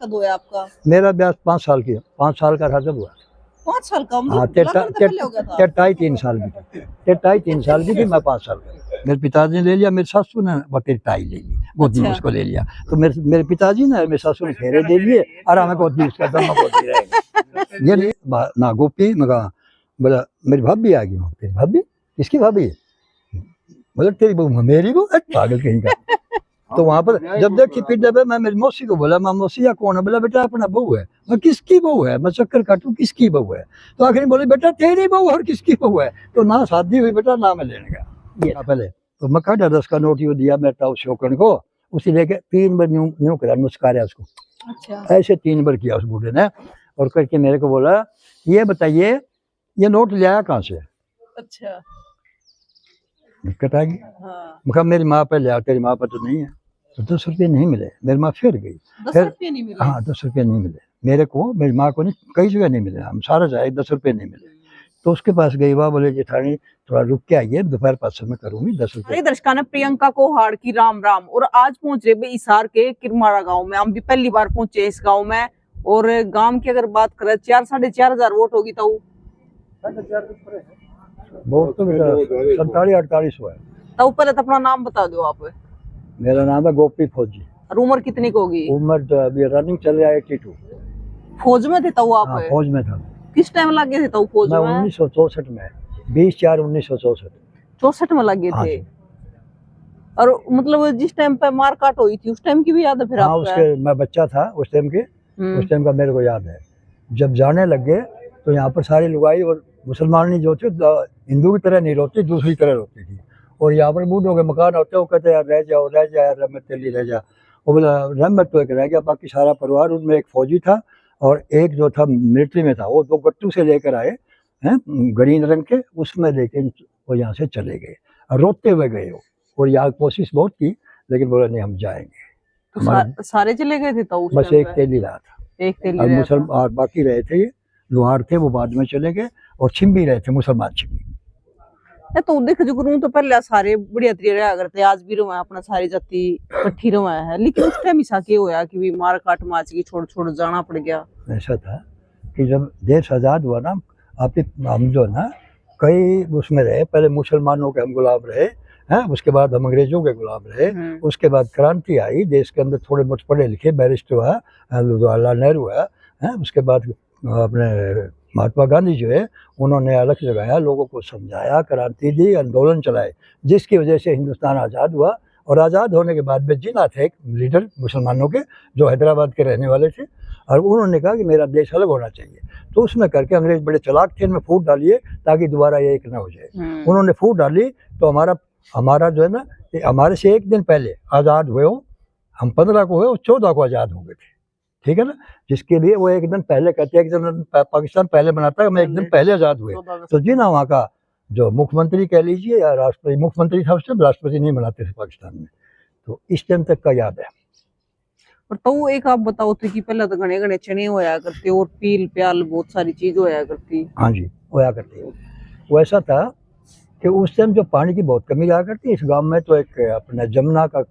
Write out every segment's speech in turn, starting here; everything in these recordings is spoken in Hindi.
कब हुआ आपका? मेरा ब्याह 5 साल का था जब हुआ। 5 साल का? हाँ, लगन तो पहले हो गया था। 3 साल की थी। 3 साल की थी, मैं 5 साल का। मेरे पिताजी ने ले लिया, मेरी सासू ने बटेर टाई ले ली, गोदी में अच्छा। उसको ले लिया। तो मेरे पिताजी ने मेरी सासू ने फेरे दे लिए और हमें गोदी उसका दोनों गोदी रहेगा। ये ना गोपी मगा बोला मेरी भाभी आ गई। तेरी भाभी? किसकी भाभी? बोला तेरी बहू। मेरी बहू? पागल कहीं का। तो वहां पर जब देखी फिर जब मैं मेरी मौसी को बोला, माँ मौसी या कौन है? बोला बेटा अपना बहू है। मैं किसकी बहू है? मैं चक्कर काटू किसकी बहू है? तो आखिर बोले बेटा तेरी बहू और किसकी बहू है? तो ना शादी हुई बेटा ना मैं लेने का। ये पहले तो मैं काटा 10 का नोट यूँ दिया मेरे ताऊ शोकन को, उसी लेके 3 बार यूँ करा, मुस्कारा उसको। अच्छा। ऐसे 3 बार किया उस बूढ़े ने और करके मेरे को बोला ये बताइए ये नोट ले आया कहाँ से? अच्छा। दिक्कत आ गई। हाँ। मैं कहा मेरी माँ पे ले आ, तेरी माँ पे तो नहीं है। तो 10 रुपये नहीं मिले, मेरी माँ फिर गई। 10 रुपये नहीं मिले? हाँ 10 रुपये नहीं मिले मेरे को, मेरी माँ को नहीं, कई जगह नहीं मिले, हम सारा जाए 10 रुपये नहीं मिले। तो उसके पास गई, वह बोले जेठानी थोड़ा रुक के आइए, दोपहर 5 में करूंगी 10 रुपये। दर्शकों ने प्रियंका को हाड़ की राम राम। और आज पहुंच रहे हिसार के किरमारा गांव में। हम भी पहली बार पहुंचे इस गांव में। और गांव की अगर बात करें 4-4.5 वोट होगी तो 4.5 वोट तो 47-48 हुआ है। तो पहले तो अपना नाम बता दो आप। मेरा नाम है गोपी फौजी। और उम्र कितनी की होगी? उम्र तो अभी रनिंग चल रहा है 82। फौज में थे तो आप? हाँ, फौज में था। किस टाइम लगे थे तो फौज मैं में? 1964 में, 20/4/1964। 64 में लगे हाँ थे। और मतलब जिस टाइम पे मार काट हुई थी उस टाइम की भी याद है फिर हाँ, आपको? उसके मैं बच्चा था उस टाइम के, उस टाइम का मेरे को याद है। जब जाने लगे तो यहाँ पर सारी लुगाई और मुसलमान जो थे हिंदू की तरह नहीं रोती, दूसरी तरह रोती थी। और यहाँ पर बूढ़ों के मकान होते, वो कहते यार रह जाओ यार, रहमत तेरी रह जा। वो बोला रहमत तो एक रह गया, बाकी सारा परिवार। उनमें एक फौजी था और एक जो था मिलिट्री में था, वो 2 गट्टू से लेकर आए हैं ग्रीन रंग के, उसमें लेके वो यहाँ से चले गए, रोते हुए गए वो। और यहाँ कोशिश बहुत की लेकिन बोला नहीं हम जाएंगे। तो सारे चले गए थे तो बस एक तेली रहा था, एक तेली और रहा मुसलमान और बाकी रहे थे, ये लोहार थे, वो बाद में चले गए। और छिम्बी रहे थे, मुसलमान छिम्बी। तो देख जो करूं तो पहले सारे बढ़िया तरीके रहा करते, आज भी रहा अपना सारी जाति इकट्ठी रहा है। लेकिन उस टाइम ऐसा क्या होया कि भी मार काट माच की छोड़ छोड़ जाना पड़ गया? ऐसा था कि जब देश आज़ाद हुआ ना, हम जो ना कई उसमें रहे, पहले मुसलमानों के हम गुलाम रहे हैं, उसके बाद हम अंग्रेजों के गुलाम रहे। उसके बाद क्रांति आई, देश के अंदर थोड़े बहुत पढ़े लिखे बैरिस्टर हुआ, जवाहरलाल नेहरू हुआ है। उसके बाद अपने महात्मा गांधी जो है उन्होंने अलग जगाया, लोगों को समझाया, क्रांति दी, आंदोलन चलाए, जिसकी वजह से हिंदुस्तान आज़ाद हुआ। और आज़ाद होने के बाद में जिना थे एक लीडर मुसलमानों के, जो हैदराबाद के रहने वाले थे, और उन्होंने कहा कि मेरा देश अलग होना चाहिए। तो उसमें करके अंग्रेज बड़े चालाक थे, इनमें फूट डालिए ताकि दोबारा ये एक न हो जाए। उन्होंने फूट डाली तो हमारा जो है ना, हमारे से एक दिन पहले आज़ाद हुए हो, हम 15 को हुए, 14 को आज़ाद हो गए थे, ठीक है ना। जिसके लिए वो एक दिन पहले कहते हैं, एक दिन पाकिस्तान पहले बनाता है, हम एक दिन पहले आज़ाद हुए। तो जी ना वहाँ का जो मुख्यमंत्री कह लीजिए या राष्ट्रपति, मुख्यमंत्री था उस टाइम, राष्ट्रपति नहीं बनाते थे पाकिस्तान में। तो इस टाइम तक का याद है। और तो एक आप बताओ तो कि पहले तो घने घने चने होया करते और पील प्याल बहुत सारी चीज होया करती? हाँ जी, होया करती। वो ऐसा था कि उस टाइम जो पानी की बहुत कमी रहा करती इस गांव में। तो एक अपना जमुना का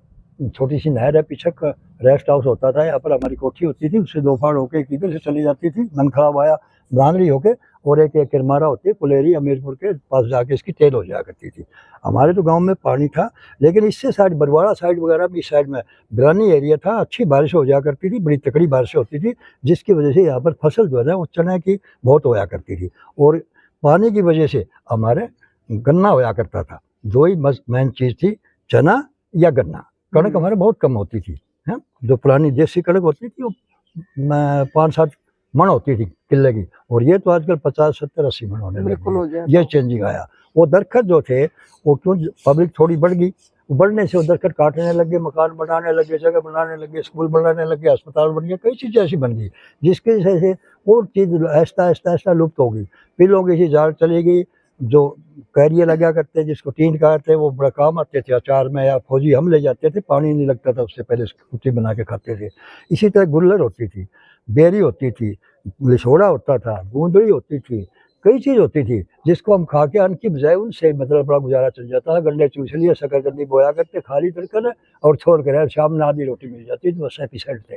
छोटी सी नहर है, पीछे का रेस्ट हाउस होता था, यहाँ पर हमारी कोठी होती थी, उससे 2 फाड़ होके इधर से चली जाती थी, ननखड़ा वाया ब्रांदरी होके, और एक किरमारा होती है कुलेरी, अमीरपुर के पास जाके इसकी तेल हो जाया करती थी। हमारे तो गांव में पानी था, लेकिन इससे साइड बरवाड़ा साइड वगैरह भी, इस साइड में बिरानी एरिया था, अच्छी बारिश हो जाया करती थी, बड़ी तकड़ी बारिश होती थी, जिसकी वजह से यहाँ पर फसल जो है ना वो चने की बहुत होया करती थी। और पानी की वजह से हमारे गन्ना होया करता था। 2 ही मेन चीज़ थी, चना या गन्ना। कणक हमारे बहुत कम होती थी, है जो पुरानी देसी कणक होती थी वो 5-7 मन होती थी किले की, और ये तो आजकल 50, 70, 80 मन होने लगी। ये चेंजिंग आया। वो दरख्त जो थे वो क्यों पब्लिक थोड़ी बढ़ गई, बढ़ने से वो दरख्त काटने लगे, मकान बनाने लगे, जगह बनाने लगे, स्कूल बनाने लगे, अस्पताल बन गए, कई चीज़ें ऐसी बन गई जिसकी वजह से वो चीज़ ऐसा ऐसा लुप्त हो गई। पिलों की सी झाड़ चली गई, जो कैरियर लगा करते जिसको टीन कहते हैं, वो बड़ा काम आते थे अचार में, या फौजी हम ले जाते थे, पानी नहीं लगता था उससे पहले, कुट्टी बना के खाते थे। इसी तरह गुल्लर होती थी, बेरी होती थी, लिसोड़ा होता था, गूंदड़ी होती थी, कई चीज़ होती थी जिसको हम खा के अन्न की बजाय उनसे मतलब बड़ा गुजारा चल जाता था। गंडे चूस लिए, शकरकंदी बोया करते, खाली तड़कर और छोड़ कर शाम में आधी रोटी मिल जाती थी, बस पिसट थे।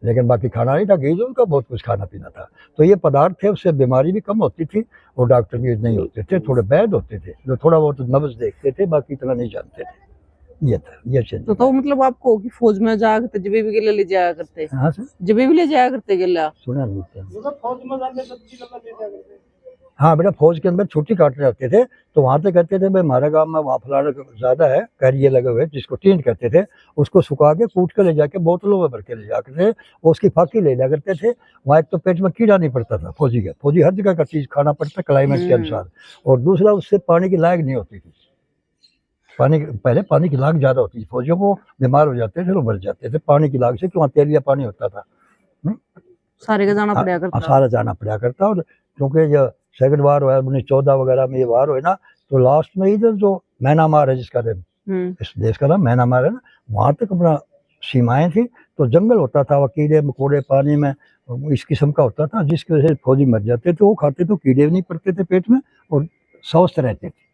लेकिन बाकी खाना नहीं था, घी जो उनका बहुत कुछ खाना पीना था। तो ये पदार्थ थे, उससे बीमारी भी कम होती थी और डॉक्टर भी नहीं होते थे, थोड़े वैद होते थे जो थोड़ा बहुत नब्ज देखते थे, बाकी इतना नहीं जानते थे। ये था, ये चीज। तो मतलब आपको कि फौज में जाया करते, जब भी गिला ले जाया करते, हाँ सर, जब भी ले जाया करते गिला, सुना नहीं था। फौज में जाके सब्जी करते। हाँ बेटा, फौज के अंदर छुट्टी काटने जाते थे तो वहाँ पे कहते थे भाई हमारे गांव में वहाँ फलाना ज्यादा है, कैरियर लगे हुए जिसको टींट करते थे, उसको सुखा के कूट के ले जाके बोतलों में भर के ले जाते थे, उसकी फाकी ले जा करते थे। वहाँ एक तो पेट में कीड़ा नहीं पड़ता था फौजी का, फौजी हर जगह का चीज खाना पड़ता क्लाइमेट के अनुसार, और दूसरा उससे पानी की लायक नहीं होती थी। पहले पानी की लाग ज्यादा होती थी, फौजियों को बीमार हो जाते थे, वो मर जाते थे पानी की लाग से, क्यों तेलिया पानी होता था। सारे का जाना पड़ा करता, सारा जाना पड़ा करता। और क्योंकि जो सेकंड वार हुआ 1914 वगैरह में ये वार हुए ना, तो लास्ट में इधर जो म्यांमार है जिसका इस देश का नाम म्यांमार है ना, वहां तक अपना सीमाएं थी, तो जंगल होता था, वो कीड़े मकोड़े पानी में इस किस्म का होता था, जिसकी वजह से फौजी मर जाते थे। वो खाते तो कीड़े भी नहीं पड़ते थे पेट में और स्वस्थ रहते थे।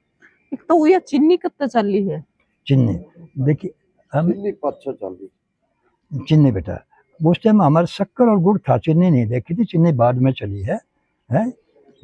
एक तो ये चीनी कितना चल रही है, चिन्नी देखिए, हम चिन्नी बेटा उस टाइम हमारे शक्कर और गुड़ था, चिन्नी नहीं देखी थी, चिन्नी बाद में चली है।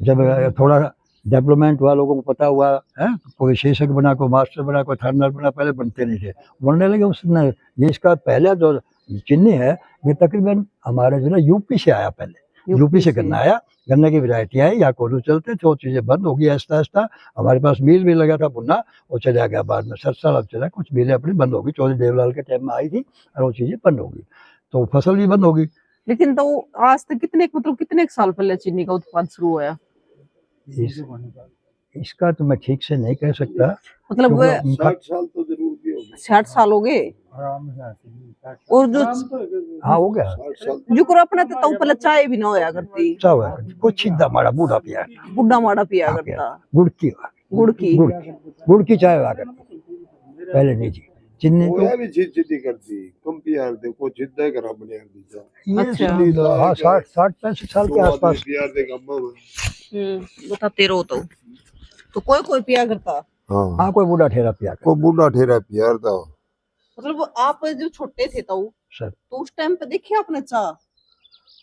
जब थोड़ा डेवलपमेंट हुआ, लोगों को पता हुआ है, कोई शिक्षक बना, कोई मास्टर बना, कोई थानेदार बना, पहले बनते नहीं थे, बनने लगे उसने। ये इसका पहला जो चिन्नी है ये तकरीबन हमारे जो ना यूपी से आया, पहले यूपी से गन्ना आया, गन्ने की वैरायटी आई, यहाँ कोल्हू चलते थे, वो चीज़ें बंद हो गई आहिस्ता आहिस्ता। हमारे पास मिल भी लगा था बुनना, वो चला गया बाद में, 7 साल अब चला, कुछ मिलें अपनी बंद हो गई, चौधरी देवलाल के टाइम में आई थी और वो चीज़ें बंद हो गई, तो फसल भी बंद हो गई। लेकिन तो आज तक कितने साल पहले चीनी का उत्पादन शुरू हुआ? इसका तो मैं ठीक से नहीं कह सकता, मतलब 60 साल तो जरूर भी हो गए। 60 साल हो गए। और जो हाँ हो गया, जो कर अपना तो पहले चाय भी ना होया करती, चाय हुआ करती, कुछ सीधा माड़ा बूढ़ा पिया, बुढ़ा माड़ा पिया करता, गुड़ की चाय हुआ करती पहले, नहीं जी। चिन्नी तो भी चीज करती कम पियार दे को जिद्दा करा बने दी जा। अच्छा। हाँ 60-65 साल के आसपास पियार दे गम्मा में बताते रहो तो कोई पिया करता। हाँ कोई बूढ़ा ठेरा पिया करता, को बूढ़ा ठेरा पियार था। मतलब आप जो छोटे थे तो सर, तो उस टाइम पे देखिए आपने चाह,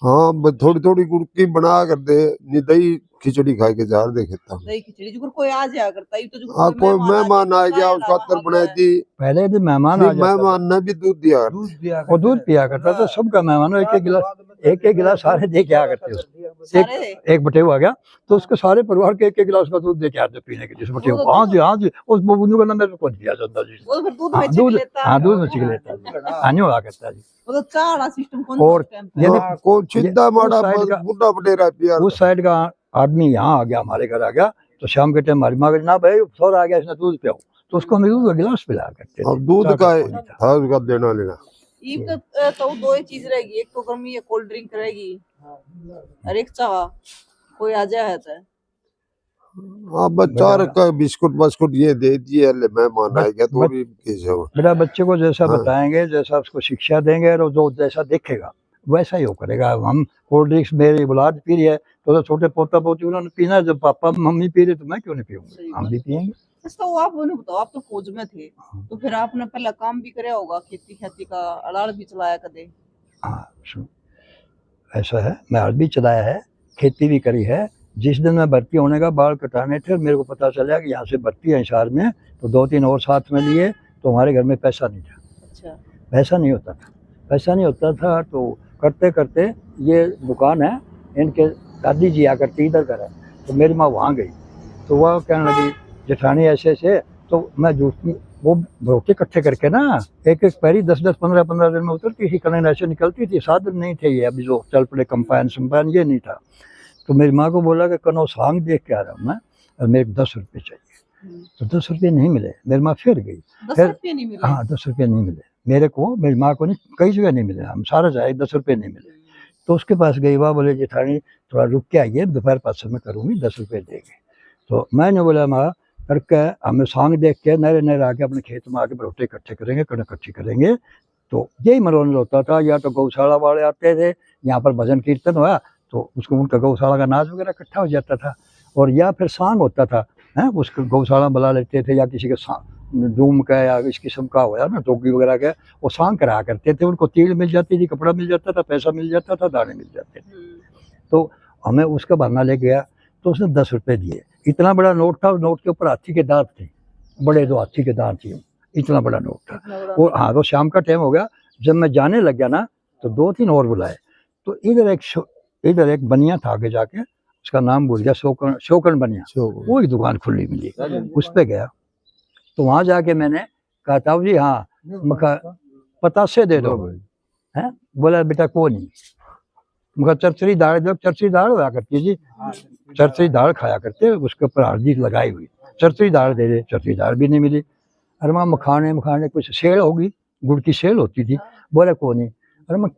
हाँ थोड़ी थोड़ी गुड़ की बना कर दे, नहीं दही खिचड़ी खा के जार दे खेता। दही खिचड़ी जो कोई आ जाया करता, ये तो जो हाँ कोई मेहमान आ गया उसका अतर बनाई थी, पहले तो मेहमान आ जाता, मेहमान ने भी दूध दिया, वो दूध पिया करता था सबका मेहमान, एक एक गिलास सारे दे के आ करते उसको, एक बटेवा आ गया तो उसके सारे परिवार के एक गिलास का दूध दे के आते पीने के लिए बटेवा। हाँ जी उस बबूनू का नाम मेरे को दिया जाता जी, दूध में चिक लेता आने हुआ करता जी। और को चिद्दा माड़ा बूढ़ा बटेरा पियार, उस साइड का आदमी यहाँ आ गया, हमारे घर आ गया, तो शाम के टाइम हमारी माँ ना भाई सौर आ गया इसने दूध पियाओ, तो उसको हम दूध का गिलास पिला करते थे। दूध का था उसका देना लेना। तो दो ही चीज रहेगी, एक तो गर्मी है कोल्ड ड्रिंक रहेगी और एक चाह, कोई आ जाए तो हाँ बच्चा का बिस्कुट बस्कुट ये दे दिए, मेहमान आ गया तो भी बेटा बच्चे को जैसा बताएंगे, जैसा उसको शिक्षा देंगे और जो जैसा देखेगा वैसा ही वो करेगा। हम कोल्ड ड्रिंक्स मेरी औलाद पी रही है तो छोटे पोता पोती उन्होंने पीना, जब पापा मम्मी पी रहे तो मैं क्यों नहीं पीऊंगा, हम भी पियेंगे। तो आप बताओ, आप तो फौज में थे तो फिर आपने पहला काम भी कराया होगा, खेती का अलाड़ भी चलाया कदे? हाँ सुन, ऐसा है, मैं अलाड़ भी चलाया है, खेती भी करी है। जिस दिन मैं भर्ती होने का बाल कटाने थे और मेरे को पता चला कि यहाँ से भर्ती है हिसार में, तो 2-3 और साथ में लिए, तो हमारे घर में पैसा नहीं था। अच्छा। पैसा नहीं होता था तो करते करते ये दुकान है इनके दादी जी आकर के इधर करा, तो मेरी माँ वहाँ गई तो वह कहने लगी जेठानी ऐसे ऐसे, तो मैं वो रोटी इकट्ठे करके ना एक पैरी 10-10 15-15 दिन में उतरती थी, कनें ऐसे निकलती थी, साधन नहीं थे ये अभी जो चल पड़े कंपाइन सम्पाइन ये नहीं था। तो मेरी माँ को बोला कि कनो सांग देख के आ रहा हूँ मैं और मेरे को 10 रुपये चाहिए, तो 10 रुपये नहीं मिले, मेरी माँ फिर गई, फिर हाँ 10 रुपये नहीं मिले मेरे को, मेरी माँ को नहीं, कई जगह नहीं मिले, हम सारा जाए 10 रुपये नहीं मिले। तो उसके पास गई, वह बोले जेठानी थोड़ा रुक के आइए, दोपहर 5 समय करूँगी, 10 रुपये देंगे। तो मैंने बोला माँ करके हमें सांग देख के नहरे नहरे आके अपने खेत में आके बरोटे इकट्ठे करेंगे, कणक इकट्ठी करेंगे, तो यही मनोरंजन होता था। या तो गौशाला वाले आते थे, यहाँ पर भजन कीर्तन हुआ तो उसको उनका गौशाला का नाच वगैरह इकट्ठा हो जाता था, और या फिर सांग होता था, हैं उसको गौशाला बुला लेते थे, या किसी के डूम का या इस किस्म का होया ना, टोकी वगैरह का, वो सांग करा करते थे। उनको तेल मिल जाती थी, कपड़ा मिल जाता था, पैसा मिल जाता था, दाने मिल जाते थे। तो हमें उसका बहाना ले गया, तो उसने 10 रुपए दिए। इतना बड़ा नोट था, उस नोट के ऊपर हाथी के दांत थे, बड़े 2 हाथी के दांत थे, इतना बड़ा नोट था। और हाँ, तो शाम का टाइम हो गया, जब मैं जाने लग गया ना, तो 2-3 और बुलाए। तो इधर एक बनिया था, आगे जाके उसका नाम भूल गया, शोकन बनिया, वो एक दुकान खुली मिली, उस पे गया। तो वहां जाके मैंने कहा, ताऊ जी हाँ, मका पतासे दे दो। है बोला, बेटा को नहीं, मगर चरचरी दाल दो। चरचरी दाल हुआ करती जी, चरचरी दाल खाया करते, उसके ऊपर हल्दी लगाई हुई, चरचरी दाल दे दे। चरचरी दाल भी नहीं मिली। अरे माँ मखाने कुछ सेल होगी, गुड़ की सेल होती थी। बोला को नहीं। अरे मैं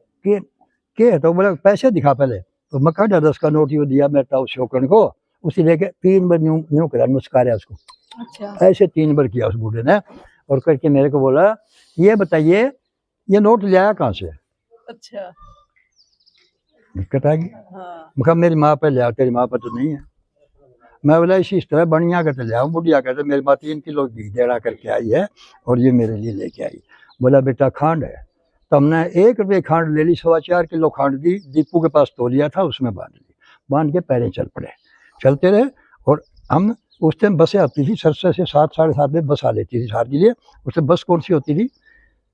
के तो बोला पैसे दिखा पहले। तो मैं कहा 10 का नोट यो दिया मैं ताऊ शोकन को, उसी लेके 3 बार न्यू करा, मुस्कारा उसको। अच्छा। ऐसे 3 बार किया उस बूढ़े ने, और करके मेरे को बोला, ये बताइए ये नोट लिया कहाँ से? अच्छा। दिक्कत आ गई। हाँ। मैं मेरी माँ पे लिया, तेरी माँ पे तो नहीं है। मैं बोला इस तरह बढ़िया कहते ले आऊँ। बुढ़िया कहते मेरी माँ 3 किलो घी देड़ा करके आई है और ये मेरे लिए लेके आई। बोला बेटा खांड है। तो हमने 1 रुपये खांड ले ली, 4.25 किलो खांड दी, दीपू के पास तोलिया था, उसमें बांध ली, बांध के पैरे चल पड़े, चलते रहे। और हम उस टाइम बसें आती थी सरसे से, 7 साढ़े 7 बजे बस आ लेती थी शहर के लिए। उससे बस कौन सी होती थी?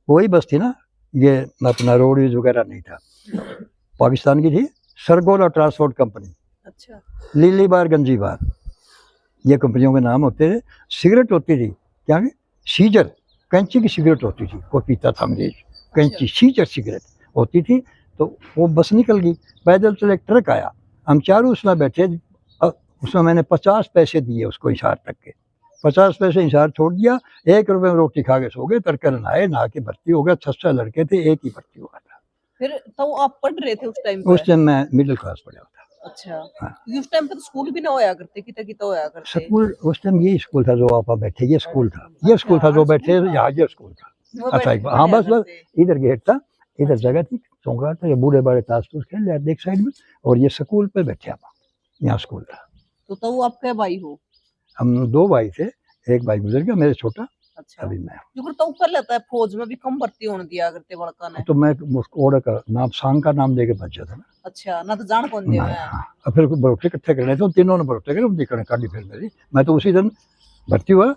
वही बस थी ना, ये अपना रोडवेज वगैरह नहीं था, पाकिस्तान की थी, सरगोला ट्रांसपोर्ट कंपनी। अच्छा। लीली बार, गंजी बार, ये कंपनियों के नाम होते थे। सिगरेट होती थी, क्या सीजर, कैंची की सिगरेट होती थी, वो पीता था अंग्रेज, कैंची सीजर सिगरेट होती थी। तो वो बस निकल गई, पैदल चले, एक ट्रक आया, हम चारों उसमें बैठे। उसमें मैंने 50 पैसे दिए उसको हिसार तक के, 50 पैसे हिसार छोड़ दिया। 1 रुपये में रोटी खा के सो गए। तड़कर नहा के भर्ती हो गया। 6 लड़के थे, एक ही भर्ती हुआ था। फिर तो आप पढ़ रहे थे उस टाइम? उस टाइम मैं मिडिल क्लास पढ़ा था। अच्छा। हाँ। उस टाइम पे तो स्कूल भी ना होया करते, कितना होया करते स्कूल। उस टाइम ये स्कूल था जो आप बैठे, ये स्कूल था, ये स्कूल था जो बैठे यहाँ, ये स्कूल था। अच्छा, हाँ बस इधर गेट था, इधर जगह थी, चौंका था, ये बूढ़े बड़े ताश तूश खेल रहे एक साइड में, और ये स्कूल पे बैठे आप, यहाँ स्कूल था। तो आप क्या भाई हो? हम 2 भाई थे, एक भाई गुजर गया, मेरे छोटा। अच्छा। अभी मैं तो ऊपर लेता है, फौज में भी कम भर्ती होने दिया करते बड़का ने। तो मैं ओड़ा का नाम, सांग का नाम देके बच जाता ना। अच्छा, ना तो जान कौन दे मैं। फिर बरोटे इकट्ठे करने थे, तीनों ने बरोटे करे, देखने काटी फिर मेरी। मैं तो उसी दिन भर्ती हुआ।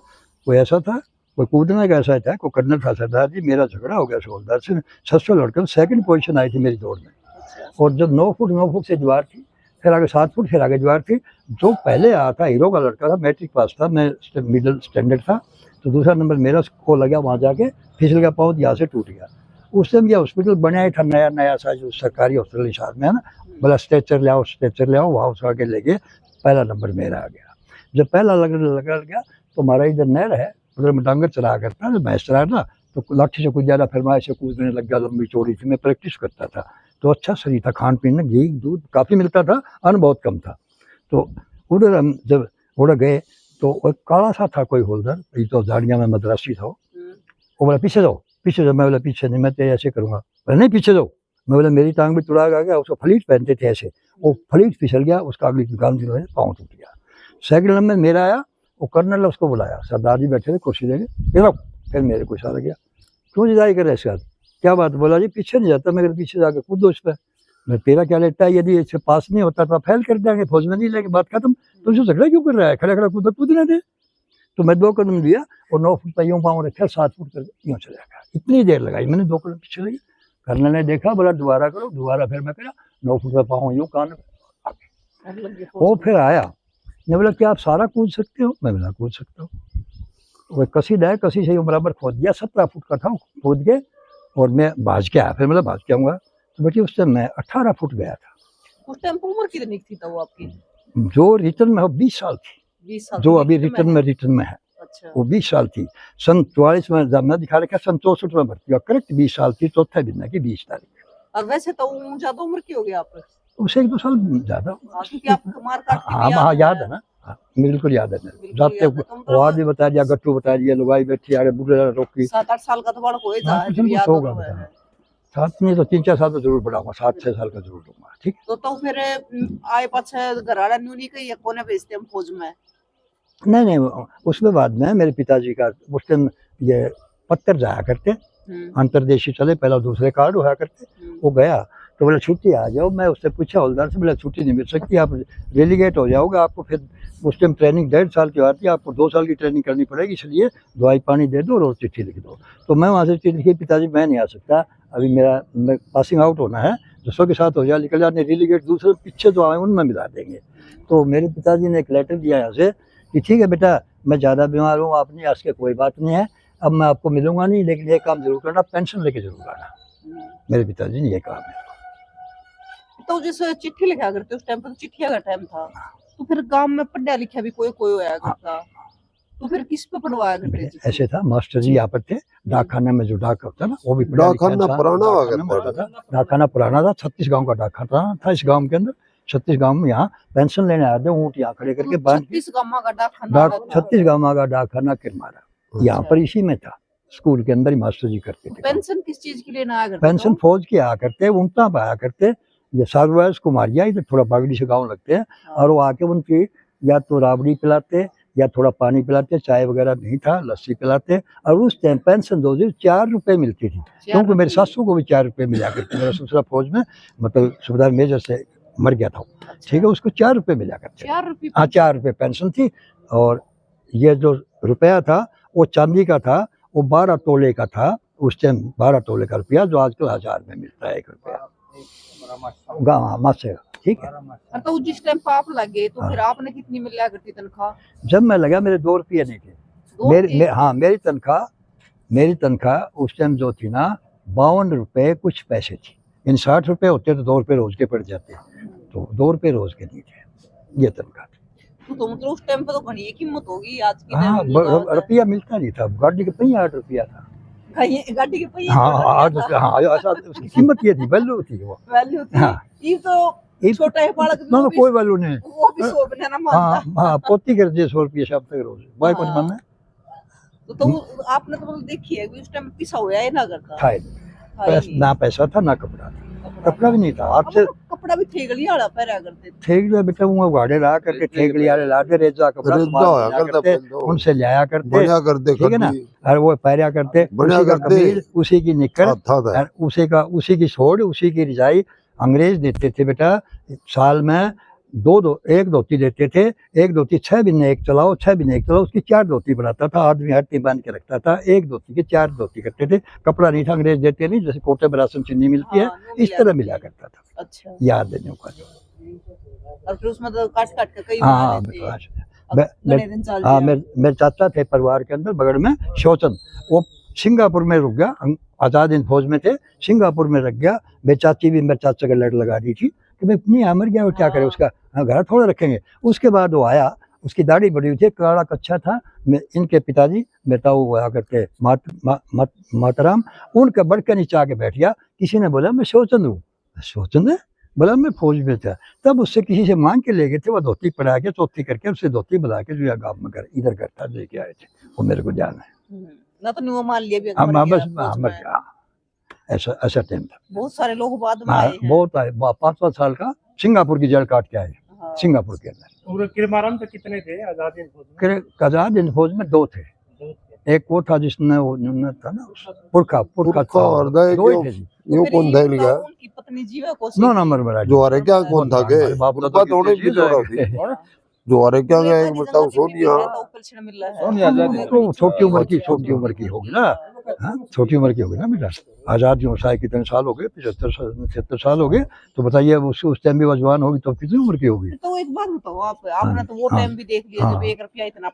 कोई ऐसा था, कोई कूदने का ऐसा था, कोई कर्नल था सरदार जी, मेरा झगड़ा हो गया हवलदार से। 700 लड़के, 2nd पोजीशन आई थी मेरी दौड़ में। और जब 9 फुट से दीवार थी, फिर आगे 7 फुट, फिर आगे दीवार थी। जो पहले आया था हीरो का लड़का था, मैट्रिक पास था, मैं मिडिल स्टैंडर्ड था, तो दूसरा नंबर मेरा को लगा, वहाँ जाके फिसल गया, पाँव यहाँ से टूट गया। उस टाइम ये हॉस्पिटल बनाया ही था नया सा, जो सरकारी हॉस्पिटल हिसाब में है ना। बोला स्ट्रेचर ले आओ, वहाँ उठा के ले गए, पहला नंबर मेरा आ गया। जब पहला लग गया, तो हमारा इधर नहर है, उधर मैं डांगर चला करता, जब भैंस चला था, तो लाठी से कुछ ज़्यादा फरमाइश से कूदने लग गया, लंबी चौड़ी थी, मैं प्रैक्टिस करता था, तो अच्छा शरीर था, खान पीन में घी दूध काफ़ी मिलता था, अन्न बहुत कम था। तो उधर हम जब उड़ गए, तो एक काला सा था कोई होल्डर, ये तो झाड़ियाँ में मद्रासी था। वो बोला पीछे जाओ। मैं बोला पीछे नहीं, मैं तेरे ऐसे करूँगा। बोला नहीं पीछे जाओ। मैं बोला मेरी टांग भी तुड़ा गया। उसको फलीट पहनते थे ऐसे, वो फलीट फिसल गया, उसका अगली दुकान में पाँव टूट गया। 2nd नंबर मेरा आया, वो कर्नल उसको बुलाया, सरदार जी बैठे थे कुर्सी लेके, फिर मेरे को इशारा किया, क्यों जिदाई कर रहे इसके साथ, क्या बात? बोला जी पीछे नहीं जाता, मैं पीछे जाकर कूदो इस पर। मैं तेरा क्या लेता है, यदि इससे पास नहीं होता तो फेल कर देंगे, फौज में नहीं लेके, बात खत्म। तुमसे झगड़ा क्यों कर रहा है, खड़ा कूदने दे। तो मैं 2 कदम दिया, और 9 फुट पर यूँ पाँव रखा, 7 फुट कर यूँ चला गया। इतनी देर लगाई मैंने, 2 कदम पीछे लगी। कर्नल ने देखा, बोला दोबारा करो, दोबारा फिर मैं करा, 9 फुट पर पाँव यूँ कान वो फिर आया। मैं बोला क्या आप सारा कूद सकते हो? मैं बोला कूद सकता हूँ। वो कसी से बराबर खोद दिया, 17 फुट का था, कूद के, और मैं भाज के आया। फिर मतलब भाज के आऊँगा, तो बेटी उस टाइम मैं 18 फुट गया था। उस टाइम उम्र कितनी थी तो आपकी? जो रिटर्न में 20 साल थी, 20 साल जो अभी रिटर्न में है। अच्छा। वो 20 साल थी। सन 44 में जब मैं दिखा रखा, सन 64 में भर्ती हुआ, करेक्ट 20 साल थी, चौथा महीना की 20 तारीख। और वैसे तो ज्यादा उम्र की हो गई आप? उससे 1-2 साल ज्यादा। हाँ याद है ना, बिल्कुल याद है। जाते और भी बता दिया, गट्टू बता दिया, लुगाई बैठी, आगे बुढ़े रोकी। 7-8 साल का तो बड़ा कोई था, होगा 7 नहीं तो 3-4 साल तो जरूर बड़ा होगा, 7-6 साल का जरूर होगा। ठीक। तो फिर आए पाछे घराड़ा न्यू नहीं कही कोने भेजते हम फौज में? नहीं नहीं, उसके बाद में मेरे पिताजी का उस दिन ये पत्थर जाया करते, अंतरदेशी चले, पहला दूसरे कार्ड हुआ करते, वो गया तो बोला छुट्टी आ जाओ। मैं उससे पूछा हवलदार से, बोला छुट्टी नहीं मिल सकती, आप रेलीगेट हो जाओगे, आपको फिर उस टाइम ट्रेनिंग 1.5 साल की आती है, आपको 2 साल की ट्रेनिंग करनी पड़ेगी, इसलिए दवाई पानी दे दो और चिट्ठी लिख दो। तो मैं वहाँ से चिट्ठी लिखी, पिताजी मैं नहीं आ सकता, अभी मैं पासिंग आउट होना है, दूसरों के साथ हो जाए, निकल जाने रेलीगेट, दूसरे पीछे जो आए उनमें मिला देंगे। तो मेरे पिताजी ने एक लेटर दिया यहाँ से कि ठीक है बेटा, मैं ज़्यादा बीमार हूँ, आप नहीं आ सके, कोई बात नहीं है, अब मैं आपको मिलूंगा नहीं, लेकिन ये काम जरूर करना, पेंशन लेके जरूर आना। मेरे पिताजी ने ये कहा मेरे को। तो जैसे चिट्ठी लिखा करते उस टाइम पर, चिट्ठिया का टाइम था, तो फिर गांव में पढ़ा लिखा भी कोई कोई होया करता, तो फिर किस पे पढ़वाया करते? ऐसे था, मास्टर जी यहाँ पर थे, डाकखाने में जो डाक होता ना, वो भी डाकखाना पुराना हुआ था, डाकखाना पुराना था, 36 गाँव का डाकखाना था इस गाँव के अंदर। 36 गाँव में यहाँ पेंशन लेने आते, ऊँट यहाँ खड़े करके बांध, 36 गाँव का डाकखाना, 36 गाँव का डाकखाना किरमारा यहाँ पर इसी में था, स्कूल के अंदर ही मास्टर जी करते थे। पेंशन किस चीज के लिए ना आया करते? पेंशन फौज के आया करते, उनता पे आया करते, ये सार्वज कुमारिया इधर थोड़ा बागड़ी से गाँव लगते हैं, और वो आके उनकी या तो राबड़ी पिलाते या थोड़ा पानी पिलाते, चाय वगैरह नहीं था, लस्सी पिलाते। और उस टाइम पेंशन 4 रुपए मिलती थी, क्योंकि मेरे सासू को भी 4 रुपए मिला करते, मेरा ससुरा फौज में मतलब सूबेदार मेजर से मर गया था, ठीक है, उसको 4 रुपए मिला करते। 4 रुपए? हाँ, 4 रुपए पेंशन थी। और ये जो रुपया था वो चांदी का था, वो 12 तोले का था उस टाइम, 12 तोले का रुपया, जो आजकल 1000 में मिलता है 1 रुपया गाँव मासे, ठीक है। तो जिस टाइम आप लगे तो फिर आपने कितनी मिला करती तनख्वाह? जब मैं लगा मेरे 2 रुपये नहीं थे, हाँ मेरी तनख्वाह उस टाइम जो थी ना 52 रुपये कुछ पैसे थी। इन 60 रुपये होते तो 2 रुपये रोज के पड़ जाते, तो 2 रुपये रोज के नहीं थे, ये तनख्वाह थी। तो मतलब उस टाइम पे तो घनी कीमत होगी आज की। हाँ, रुपया मिलता नहीं था, गाड़ी के पहिया 8 रुपया था, गाड़ी के पहिए। हाँ, उसकी कीमत ये थी, वैल्यू थी वो, वैल्यू थी। हाँ, ये तो छोटा है बालक, ना कोई वैल्यू नहीं, वो भी 100 बनाना मानता। हाँ, पोती कर दिए 100 रुपये शाम तक रोज, भाई कुछ मानना तो आपने तो मतलब देखी है उस टाइम पिसा हुआ है ना करता था, ना पैसा था ना कपड़ा था, कपड़ा भी नहीं था। आपसे कपड़ा भी ठेगली वाला पहना करते थे, ठेगलिया बेटा वो गाड़े ला करके ठेगली वाले लाते, रेजा कपड़ा करते, उनसे लाया करते, ठीक है ना, और वो पहरा करते, उसी का कमीज, उसी की निक्कर, उसी की छोड़, उसी की रिजाई अंग्रेज देते थे बेटा। साल में एक धोती देते थे, एक धोती 6 महीने एक चलाओ, 6 महीने एक चलाओ, उसकी 4 धोती बनाता था, आदमी हट्टी बांध के रखता था, एक धोती के 4 धोती करते थे। कपड़ा नहीं था, अंग्रेज देते नहीं, जैसे कोटे में राशन चीनी मिलती है, इस तरह मिला करता था। अच्छा, याद देने का और फिर उसमें तो काट काट के कई हाँ, मेरे चाचा थे परिवार के अंदर बगल में शोचन, वो सिंगापुर में रुक गया, आजाद हिंद फौज में थे, सिंगापुर में रख गया। मेरी चाची भी मेरे चाचा का लड़ लगा दी थी कि भाई इतनी मर गया वो क्या करे, उसका घर थोड़ा रखेंगे। उसके बाद वो आया, उसकी दाढ़ी बड़ी हुई थी, काला कच्चा था। इनके पिताजी मेहता वो आया करते माताराम, उनका बढ़ के नीचे आके बैठ गया। किसी ने बोला मैं शोचंद हूँ, शोचंद है, बोला मैं फौज में था। तब उससे किसी से मांग के ले गए थे, वो धोती पड़ा के चौथी करके उससे धोती बना के जो गाँव में इधर करता लेके आए थे, वो मेरे को ध्यान है ना। तो नहीं मान लिया भी ऐसा टाइम था। बहुत सारे लोग बाद में आए हैं, बहुत आए, 5-5 साल का सिंगापुर की जड़ काट के आए, सिंगापुर के अंदर। किरमाराम तो कितने थे आजाद हिंद फौज में? आजाद हिंद फौज में 2 थे, एक वो था जिसने वो था ना पुरखा और दो ही थे जी। यो कौन था इनका? उनकी पत्नी जीवा को नो नंबर बड़ा जो अरे क्या कौन था के बाबू बात थोड़ी भी जोड़ा थी, जो अरे क्या गया एक बताओ सोनिया तो छोटी उम्र की होगी ना, छोटी उम्र की होगी ना बेटा। आजाद जो साल कितने साल हो गए, 75 साल हो गए, तो बताइए उस टाइम भी वो जवान होगी तो कितनी उम्र की होगी। तो एक बात बताओ, आपने तो वो टाइम भी देख लिया जब 1 रुपया इतना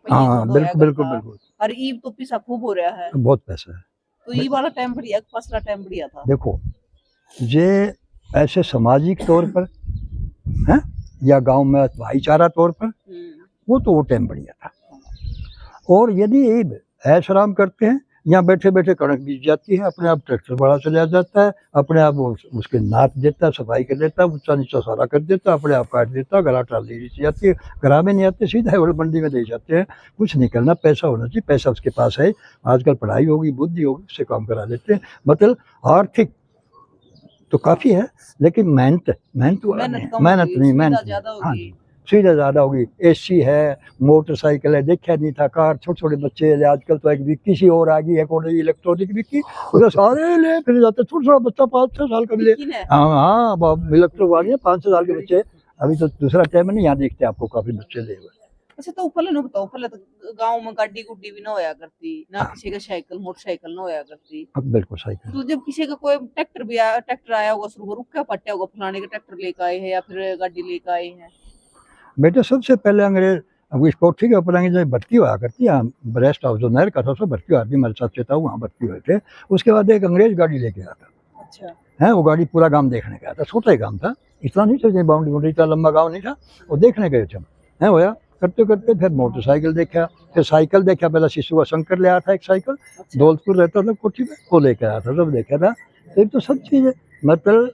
बिल्कुल और ईब तो पैसा खूब हो रहा है, बहुत पैसा है। तो ये वाला टाइम बढ़िया, पिछला टाइम बढ़िया था। देखो ये ऐसे सामाजिक तौर पर है या गांव में भाईचारा तौर पर वो टाइम बढ़िया था। और यदि ऐश आराम करते हैं, यहाँ बैठे बैठे कणक बीत जाती है, अपने आप ट्रैक्टर बड़ा चला जाता है, अपने आप उसके नाप देता है, सफाई कर देता है, ऊंचा नीचा सारा कर देता है, अपने आप काट देता है, गला ट्राली नीचे जाती है, घरा में नहीं आते, सीधा है मंडी में ले जाते हैं। कुछ नहीं करना, पैसा होना चाहिए, पैसा उसके पास है, आजकल पढ़ाई होगी, बुद्धि होगी, उससे काम करा लेते हैं। मतलब आर्थिक तो काफ़ी है, लेकिन मेहनत नहीं, हाँ। सुविधा ज़्यादा होगी, AC है, मोटरसाइकिल है, देखा नहीं था, कार, छोटे छोटे बच्चे, आजकल तो एक विक्की सी और आ गई है, कौन इलेक्ट्रॉनिक विक्की, उधर सारे ले फिर जाते, छोटा छोटा बच्चा 5-6 साल का भी ले, लेकिन है। हाँ इलेक्ट्रॉनिक वाली है, 5-6 साल के बच्चे, अभी तो दूसरा टाइम नहीं, यहाँ देखते आपको काफी बच्चे ले हुए। अच्छा तो पहले ना बताओ, पहले तो गांव में गाड़ी गुड्डी भी ना होया करती ना, किसी का साइकिल मोटरसाइकिल ना होया करती। अब बिल्कुल साइकिल। तो जब किसी का कोई ट्रैक्टर आया होगा, शुरू रुक क्या पट्टा होगा, फलाने के ट्रैक्टर लेकर आए हैं या फिर गाड़ी लेकर आए हैं। बेटे सबसे पहले अंग्रेज अब इस कोठी के ऊपर अंग्रेज भर्ती हुआ करती है, रेस्ट हाउस जो नहर का था उसमें भर्ती हुआ थी, मेरे साथ चेता वहाँ भर्ती हुए थे। उसके बाद एक अंग्रेज गाड़ी लेके आया था। अच्छा है, वो गाड़ी पूरा गांव देखने गया था, छोटा ही गांव था, इतना नहीं था, बाउंड्री इतना लंबा गांव नहीं था, वो देखने गए थे। है होया करते करते फिर मोटरसाइकिल देखा, फिर साइकिल देखा, पहले शिशु का शंकर ले आया था एक साइकिल, अच्छा। दौलतपुर रहता था कोठी में, वो लेकर आया था, सब देखा था। फिर तो सब चीज़ मतलब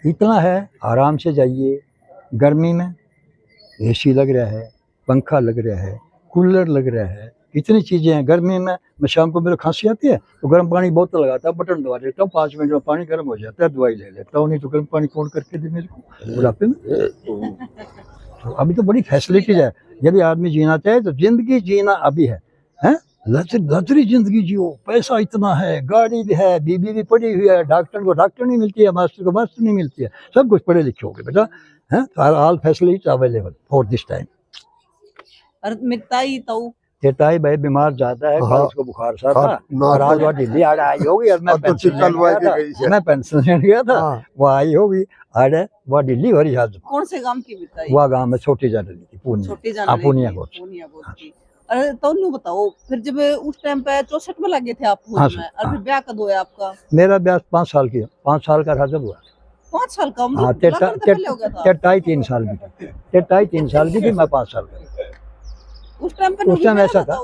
इतना है, आराम से जाइए, गर्मी में AC लग रहा है, पंखा लग रहा है, कूलर लग रहा है, इतनी चीज़ें हैं। गर्मी में मैं शाम को मेरे खांसी आती है तो गर्म पानी बोतल लगाता हूँ, बटन दबा देता हूँ, 5 मिनट में पानी गर्म हो जाता है, दवाई ले लेता हूँ, नहीं तो गर्म पानी कौन करके दे मेरे को बुढ़ापे में। तो अभी तो बड़ी फैसिलिटीज है, यदि आदमी जीना चाहे तो जिंदगी जीना अभी है, हैं लग्जरी जिंदगी जियो, पैसा इतना है, गाड़ी भी है, बीबी भी पड़ी हुई है, डॉक्टर को डॉक्टर नहीं मिलती है, मास्टर को मास्टर नहीं मिलती है, सब कुछ पढ़े लिखे हो गए बेटा, हैं all facilities available for this time. और मिताई तो ताई भाई बीमार ज्यादा है, कल उसको बुखार सा था और आज वो दिल्ली आ आई होगी, और मैं पेंशन लेने गया था, वो आई होगी आज वो दिल्ली हो रही है। कौन से गांव की मिताई? वह गांव में छोटी जाने थी, पूनिया अरे तो नू बताओ, फिर जब उस टाइम पे 64 में लगे थे आप फौज में, और फिर ब्याह कब हुआ आपका? मेरा ब्याह 5 साल की 5 साल का था जब हुआ। 5 साल का? हाँ, 3 साल की थी, 3 साल की थी मैं, 5 साल का उस टाइम पे। उस टाइम ऐसा था,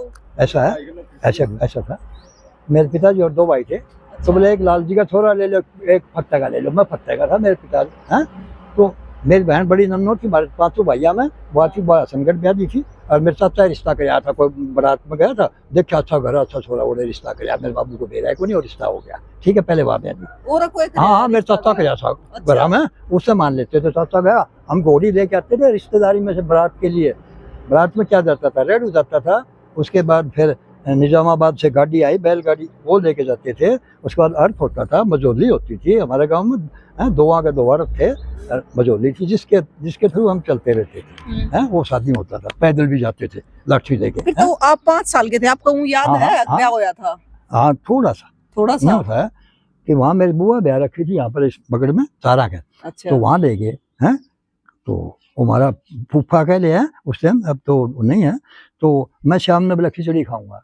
ऐसा था, मेरे पिताजी और 2 भाई थे। तो बोले एक लाल जी का छोरा ले लो, एक फत्ते का ले लो, मैं फत्ते का था, मेरे पिताजी हैं। तो मेरी बहन बड़ी नन्नोट थी, 5 भैया में वो थी, बड़ा संकट ब्याह दी थी, और मेरे चाचा रिश्ता कराया था, कोई बारात में गया था, देखा अच्छा घर अच्छा छोरा, वो रिश्ता कराया, मेरे बाबू को भेजा को नहीं, और रिश्ता हो गया, ठीक है, पहले वहाँ ब्याह दी। हाँ, मेरे चाचा कराया था घर में, उससे मान लेते थे। चाचा गया, हम घोड़ी लेके आते थे रिश्तेदारी में से बारात के लिए, बारात में क्या जाता था, रेड हो जाता था। उसके बाद फिर निजामाबाद से गाड़ी आई, बैलगाड़ी, वो लेके जाते थे। उसके बाद अर्थ होता था, मजोली होती थी हमारे गांव में, दोआ के 2 अर्थ थे, मजोली थी जिसके थ्रू हम चलते रहते थे, वो शादी होता था, पैदल भी जाते थे लाठी लेके। तो आप 5 साल के थे, आपको याद है क्या होया था? हाँ, थोड़ा सा होता है कि वहाँ मेरी बुआ ब्याह रखी थी, यहाँ पर इस बगड़ में सारा का। अच्छा। तो वहाँ ले गए हैं, तो हमारा फूफा कह ले है उस टाइम, अब तो नहीं है। तो मैं शाम में बोला खिचड़ी खाऊंगा,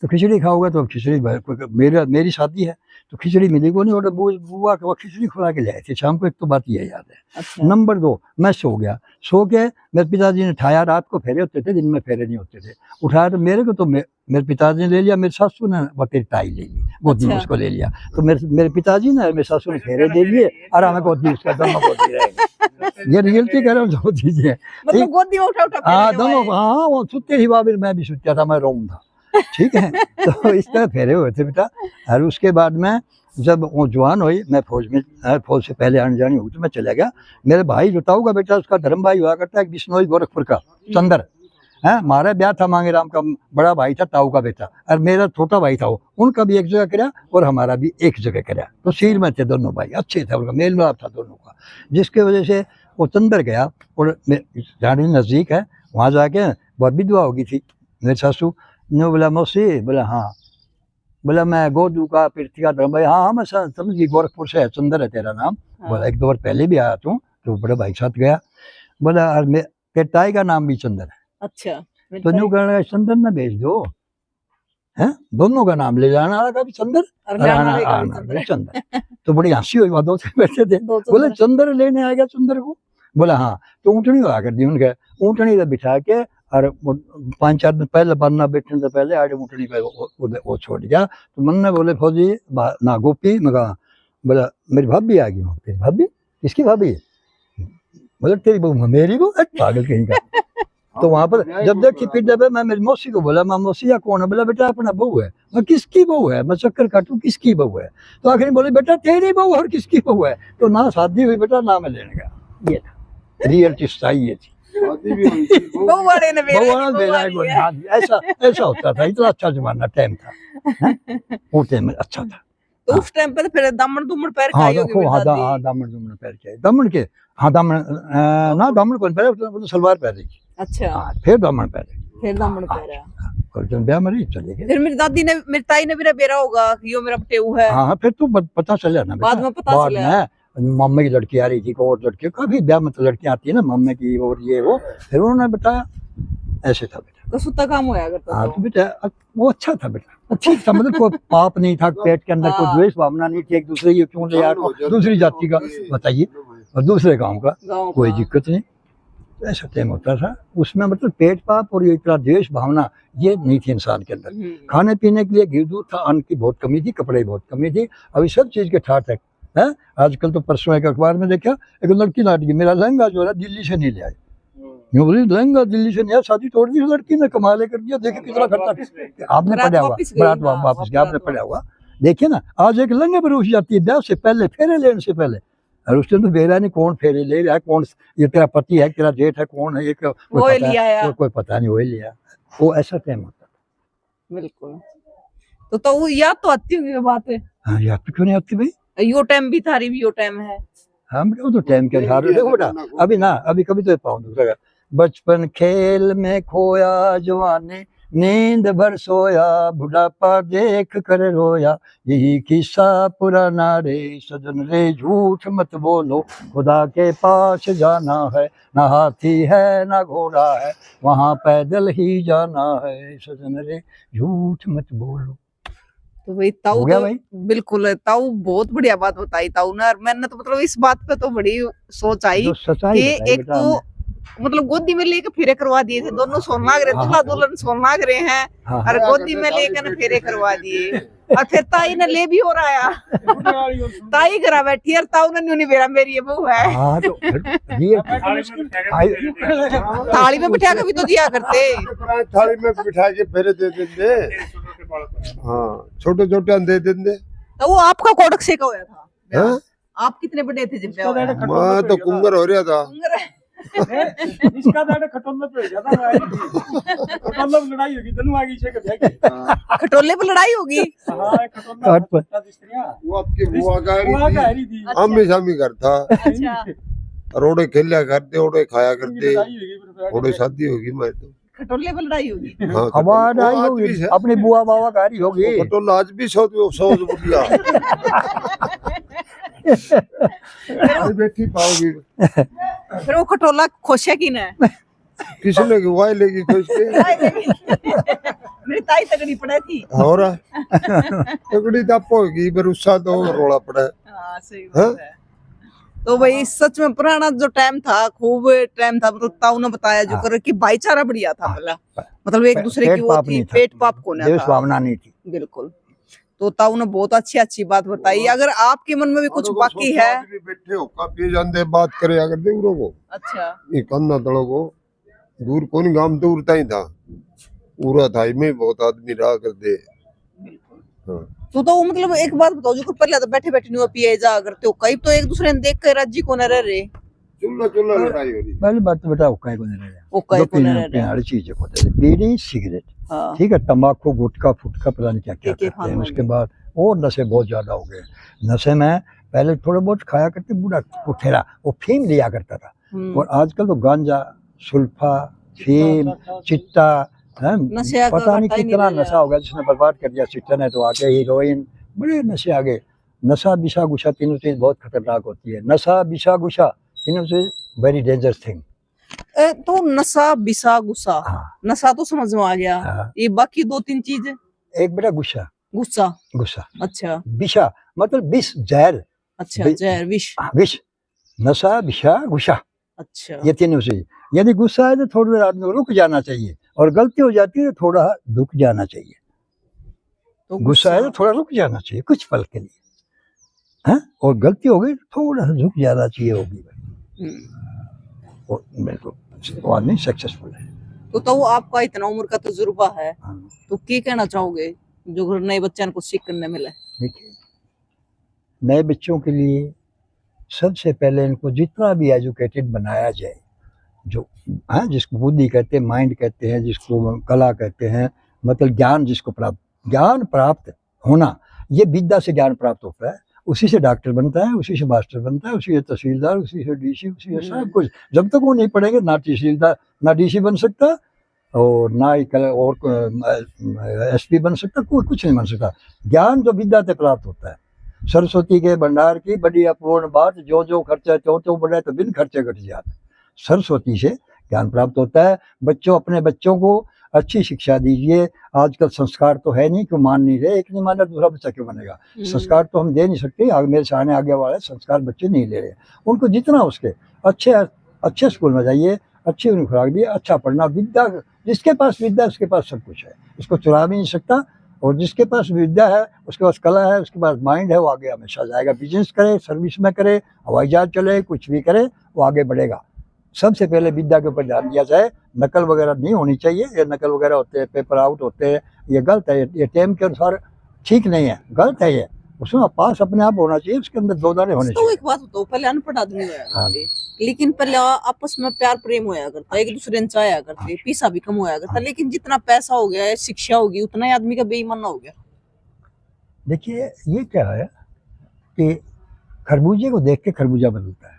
तो खिचड़ी खाऊंगा, तो खिचड़ी मेरी शादी है तो खिचड़ी मिली को नहीं, और बुआ को खिचड़ी खुला के ले आए थे शाम को। एक तो बात ये याद है। अच्छा। नंबर 2, मैं सो गया, सो के मेरे पिताजी ने उठाया, रात को फेरे होते थे, दिन में फेरे नहीं होते थे, उठाया तो मेरे को, तो मेरे पिताजी ने ले लिया, मेरे सासू ने तेरी टाई ले ली, गोदी में उसको ले लिया। तो मेरे पिताजी ने, मेरे सासू ने फेरे दे लिए, और हमें गोदी, उसका दोनों गोदी रहेगी। ये रियलिटी कह रहा हूँ, जो चीजें मतलब गोदी में उठा हाँ दोनों, हाँ वो सुते ही बाबिर, मैं भी सुत्या था, मैं रोम था, ठीक है। तो इस तरह फेरे हुए थे बेटा। और उसके बाद में जब वो जवान हुई, मैं फौज से पहले आने जानी हुई, तो मैं चला गया। मेरे भाई जो ताऊ का बेटा, उसका धर्म भाई हुआ करता है बिश्नोई गोरखपुर का, चंदर है, हमारा ब्याह था मांगेराम का, बड़ा भाई था ताऊ का बेटा, और मेरा छोटा भाई था वो, उनका भी एक जगह कराया और हमारा भी एक जगह कराया। तो सीर में थे दोनों भाई, अच्छे थे, उनका मेल मिलाप था दोनों का, जिसके वजह से वो चंदर गया, और जानी नज़दीक है, वहाँ जाके बहुत विधवा हो गई थी मेरे सासू ने। बोला मौसी, बोला हाँ, बोला मैं गोदू का पृथ्वी का धर्म भाई, हाँ मैं समझ गई, गोरखपुर से है, चंदर है तेरा नाम। बोला 1-2 बार पहले भी आया तू, तो बड़े भाई साथ गया। बोला और मेरे ताई का नाम भी चंदर है। अच्छा। तो न्यू कहने लगा चंदर ना भेज दो, है दोनों का नाम ले जाना वाला का भी चंदर और चंदर। तो बड़ी हंसी हुई, वहाँ 2 से बैठे थे, बोले चंदर लेने आएगा चंदर को। बोला हाँ। तो ऊँटनी हुआ कर दी उनके, ऊँटनी से बिठा के, और 5-4 दिन पहले बनना बैठने से पहले आड़े ऊँटनी पे वो छोड़ गया। तो मन ने बोले फौजी ना गोपी, मैं कहा, बोला मेरी भाभी आ गई। तेरी भाभी? किसकी भाभी? बोला तेरी बहू। मेरी बहू? पागल कहीं का। तो वहाँ पर जब देखी फिर जब मैं मेरी मौसी को बोला, मैं मौसी या कौन है? बोला बेटा अपना बहू है। मैं किसकी बहू है? मैं चक्कर काटूं, किसकी बहू है? तो आखिर बोले बेटा तेरी बहू और किसकी बहू है? तो ना शादी हुई बेटा, ना मैं लेने गया। ये था रियल किस्सा, ये थी। शादी भी हुई थी बहु वाले ने बेरा भगवान नहीं, दे बहु रहा है वाली कोई। है। हाँ जी, ऐसा ऐसा होता था। इतना अच्छा जमाना टाइम था, हैं? वो टाइम अच्छा था। तो उस टाइम पे तो फिर दामन दुमन पैर हाँ खाई होगी देखो, मेरी हाँ दादी। हाँ, दामन दुमन पहन के, दामन के, हाँ दामन, ना दामन कौन पहने, वो तो सलवार पहने। अच्छा, हाँ फिर दामन पहने, फिर दामन पैरा। और जब ब्याह मरी चले गए। फिर मेरी दादी ने, मेरी ताई ने भी बेरा होगा कि यो मेरा पटेऊ है। हाँ फिर तो पता चल जाना बाद में पता बाद चला। में मम्मी की लड़की आ रही थी, को और लड़की, काफी ब्याह में तो लड़कियां आती है ना मम्मी की और ये वो, फिर उन्होंने बताया ऐसे था बेटा। कसूता काम होया करता हाँ था। तो बेटा वो अच्छा था बेटा, ठीक था, मतलब कोई पाप नहीं था पेट के अंदर, कोई हाँ। द्वेष भावना नहीं थी एक दूसरे की, क्यों ले यार दूसरी जाति का बताइए और दूसरे गांव का, गाँव कोई का। दिक्कत नहीं। ऐसा टाइम होता था उसमें, मतलब पेट पाप और ये इतना द्वेष भावना ये नहीं थी इंसान के अंदर। खाने पीने के लिए घी दूध था, अन्न की बहुत कमी थी, कपड़े की बहुत कमी थी, अभी सब चीज के ठाठ है। आजकल तो परसों एक अखबार में देखा, एक लड़की नाट गई, मेरा लहंगा जो है दिल्ली से नहीं ले आई। यूं बोली लहंगा दिल्ली से नहीं आया, शादी तोड़ दी लड़की ने, कमाल कर दिया। देखिए कितना खर्चा, आपने बारात पढ़ा हुआ, वापस गई, बारात हाँ, वापस गया, आपने बारात पढ़ा हुआ। देखिए ना, आज एक लहंगे पर उठ जाती है ब्याह से पहले, फेरे लेने से पहले, और उस दिन तो बेरा नहीं कौन फेरे ले रहा है, कौन ये तेरा पति है, तेरा जेठ है, कौन है, ये वो लिया आया। कोई पता नहीं, वही लिया। वो ऐसा टाइम होता था। बिल्कुल। तो वो याद तो आती होगी बात है। हाँ याद तो क्यों नहीं आती भाई, यो टाइम भी था, यो टाइम है। हम वो तो टाइम के हार देखो बेटा, अभी ना अभी कभी तो पाऊँ दूसरा का, बचपन खेल में खोया जवानी, नींद भर सोया बुढ़ापा देख कर रोया, यही किस्सा पुराना रे सजन रे, झूठ मत बोलो खुदा के पास जाना है, ना हाथी है ना घोड़ा है, वहाँ पैदल ही जाना है सजन रे, झूठ मत बोलो। तो भाई ताऊ हो गया तो भाई? बिल्कुल है, ताऊ बहुत बढ़िया बात बताई ताऊ ने। और मैंने तो मतलब इस बात पे तो बड़ी सोच आई जो सच्चाई कि बताई एक बेटा तो हमने। मतलब गोदी में लेके फेरे करवा दिए थे, दोनों सोन लाग रहे, हाँ, दूल्हा दुल्हन सोन लाग रहे हैं, हाँ, और गोदी में लेकर फेरे करवा दिए। और फिर ताई ने ले भी हो रहा है, ताई घरा बैठी और ताऊ ने न्यूनी बेरा मेरी ये बहू है। हाँ तो फिर ये थाली में बिठा के भी तो दिया करते। थाली में बिठा के फेरे दे देंगे। हाँ छोटे छोटे दे देंगे। तो वो आपका कोडक से का होया था? हाँ? आप कितने बड़े थे जब ब्याह होया? मैं तो कुंगर हो रहा था। इसका दाड़ा खटोले पे ज्यादा खटोले में लड़ाई होगी, दोनों आगे से के खटोले पे लड़ाई होगी। हां खटोले स्त्रियां वो आपकी बुआ का रही थी। आमी सामी करता, अच्छा, रोड़े खेलिया करते, ओड़े खाया करते, ओड़े शादी होगी। मैं तो खटोले पे लड़ाई होगी। हाँ आवाज आई आज होगी, भी है। अपनी बुआ बाबा का रही होगी। खटोला आज भी सौ बुढ़िया आज बैठी पाओगी। फिर वो खटोला खोशे की ने किसने गुवाई लेगी खोज के मेरी ताई तगड़ी पड़े थी। और तगड़ी तप होगी, पर उसका तो रोला पड़ा। हाँ सही बात है। तो भाई सच में पुराना जो टाइम था, खूब टाइम था। मतलब ताऊ ने बताया जो कर कि भाईचारा बढ़िया था पहला, मतलब एक दूसरे की वो थी, पेट पाप को ना था, भावना नहीं थी। बिल्कुल। तो ताऊ ने बहुत अच्छी अच्छी बात बताई। अगर आपके मन में भी कुछ बाकी है, बैठे हो काफी जानते बात करे अगर देवरो को, अच्छा ये कन्ना तड़ो को दूर कौन गांव दूर ताई था, पूरा था में बहुत आदमी रहा करते। हाँ। तो मतलब एक बात बताओ, जो पहले तो बैठे बैठे नहीं पिए जा करते हो, कई तो एक दूसरे ने देख कर राजी को न रह रहे। चुल्ला लड़ाई हो रही। पहली बात तो बेटा उकाई को नहीं रह रहा, उकाई को नहीं रह रहा। हर चीज को बीड़ी सिगरेट, हाँ। ठीक है, तंबाकू गुटखा फुटका पता नहीं क्या क्या के करते हैं। उसके बाद और नशे बहुत ज्यादा हो गए। नशे में पहले थोड़े बहुत खाया करते, बूढ़ा पुठेरा वो फीम लिया करता था, और आजकल तो गांजा सुल्फा फीम चिट्टा नशे पता नहीं कितना नशा हो गया जिसने बर्बाद कर दिया। चिट्टा ने तो आगे हीरोइन, बड़े नशे आ गए। नशा बिशा गुशा तीनों चीज बहुत खतरनाक होती है। नशा बिशा गुशा तीनों चीज वेरी डेंजरस थिंग। तो नशा बिसा गुस्सा, हाँ। नशा तो समझ में आ गया। हाँ। ये बाकी दो तीन चीज, एक बेटा गुस्सा, गुस्सा, गुस्सा, अच्छा बिशा मतलब विष जहर, अच्छा, जहर विष, विष, नशा बिशा गुस्सा, अच्छा ये तीनों चीज। यदि गुस्सा है तो थोड़ी देर आदमी को रुक जाना चाहिए, और गलती हो जाती है तो थोड़ा रुक जाना चाहिए। तो गुस्सा है तो थोड़ा रुक जाना चाहिए कुछ पल के लिए, हाँ? और गलती हो गई थोड़ा रुक जाना चाहिए होगी, बिल्कुल वो आदमी सक्सेसफुल है। तो आपका इतना उम्र का तजुर्बा है, हाँ। तो क्या कहना चाहोगे जो नए बच्चों को सीख करने मिले? देखिए, नए बच्चों के लिए सबसे पहले इनको जितना भी एजुकेटेड बनाया जाए, जो है, जिसको बुद्धि कहते हैं, माइंड कहते हैं, जिसको कला कहते हैं, मतलब ज्ञान जिसको ज्ञान प्राप्त होना, ये विद्या से ज्ञान प्राप्त होता है। उसी से डॉक्टर बनता है, उसी से मास्टर बनता है, उसी से तहसीलदार, उसी से डीसी, उसी से सब कुछ। जब तक वो नहीं पढ़ेंगे ना तहसीलदार ना डीसी बन सकता, और ना ही एसपी बन सकता, कोई कुछ नहीं बन सकता। ज्ञान जो विद्या से प्राप्त होता है, सरस्वती के भंडार की बड़ी अपूर्ण बात, जो खर्चा त्यों बढ़े तो बिन खर्चे घट जाता। सरस्वती से ज्ञान प्राप्त होता है। बच्चों, अपने बच्चों को अच्छी शिक्षा दीजिए। आजकल संस्कार तो है नहीं, क्यों मान नहीं रहे, एक नहीं माना दूसरा बच्चा क्यों बनेगा। संस्कार तो हम दे नहीं सकते, मेरे सामने आगे वाले संस्कार बच्चे नहीं ले रहे। उनको जितना उसके अच्छे स्कूल में जाइए, अच्छी उन्हें खुराक दिए, अच्छा पढ़ना। विद्या, जिसके पास विद्या उसके पास सब कुछ है, इसको चुरा भी नहीं सकता। और जिसके पास विद्या है, उसके पास कला है, उसके पास माइंड है, वो आगे हमेशा जाएगा। बिजनेस करे, सर्विस में करे, हवाई जहाज चले, कुछ भी करे, वो आगे बढ़ेगा। सबसे पहले विद्या के ऊपर ध्यान दिया जाए। नकल वगैरह नहीं होनी चाहिए। ये नकल वगैरह होते हैं, पेपर आउट होते हैं, ये गलत है। ये टाइम के अनुसार ठीक नहीं है, गलत है ये। उसमें पास अपने आप होना चाहिए, उसके अंदर 2 दाने होने तो चाहिए। एक बात बताओ, पहले अनपढ़ आदमी होया हाँ। करते, लेकिन पहले आपस में प्यार प्रेम होया करता, एक दूसरे ने चाहा करते, पैसा भी कम होया करता। लेकिन जितना पैसा हो गया है, शिक्षा होगी, उतना ही आदमी का बेईमाना हो गया। देखिए, ये क्या है कि खरबूजे को देख के खरबूजा बदलता है।